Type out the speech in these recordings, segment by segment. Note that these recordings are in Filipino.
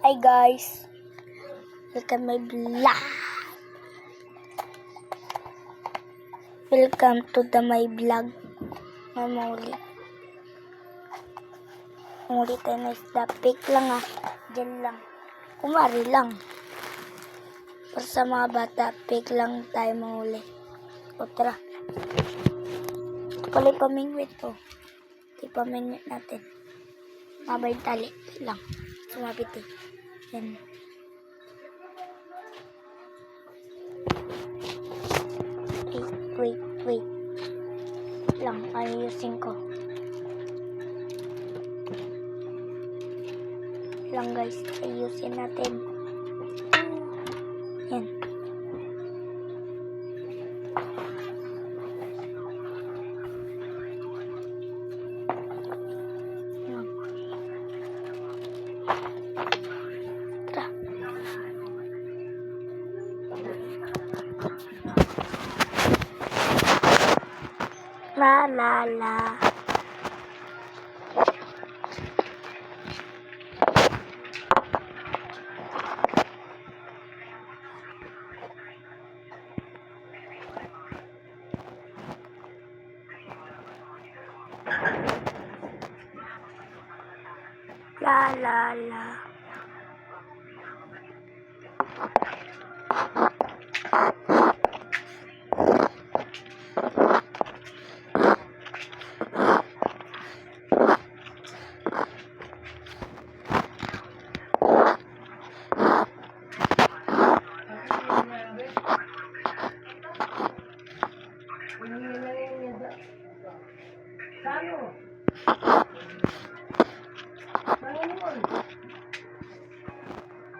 Hi guys, welcome my vlog. Welcome to my vlog. Mamuli tayo na isda. Fake lang Diyan lang. Kumari lang. Para sa mga bata, fake lang tayo mahuli. O tara. Pala pamingwit to. Ito pamingwit natin. Mabay tali lang. Sumapit Yan. Wait. Lang, ayusin ko. Lang guys, ayusin natin. Yan. Tara. La. La.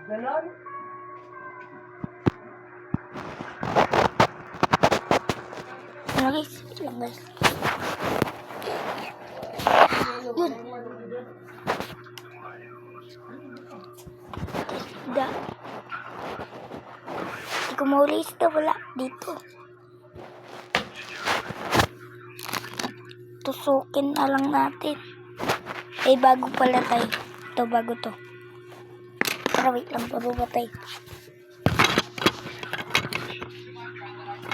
Ganon? Guys. Yun. Da. Hindi ko mahuli isda. Wala. Dito. Tusukin na lang natin. Bago pala tayo. Ito, bago to. Pero wait lang. Pababa tayo.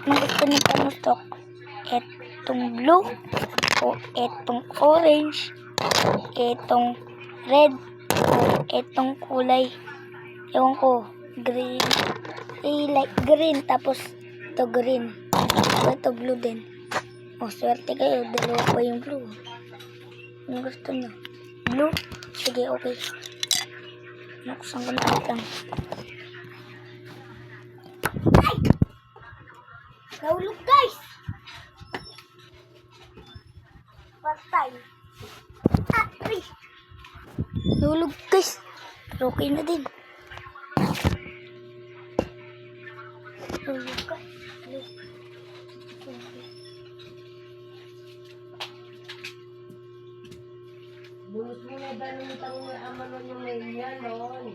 Ano gusto niyo pamustok? Etong blue. O etong orange. Etong red. O etong kulay. Ewan ko. Green. Light green. Tapos ito green. Ito blue din. O swerte kayo. Dalawa pa yung blue. Ano gusto niyo? Blue? Sige, okay. Nakasang ko na lang. Ay! Nahulog guys! Patay. Ay! Nahulog guys. Pero okay na din. Nahulog guys. Bulos mo na ba nung tanong na ama nun yung mail niya, nun?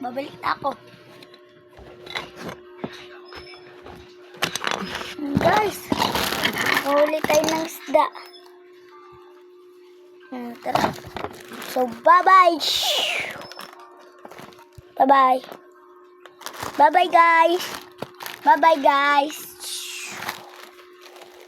Babalik na ako. Guys, mahuli tayo ng isda. Tara. So, bye-bye. Bye-bye. Bye-bye, guys. Bye-bye, guys.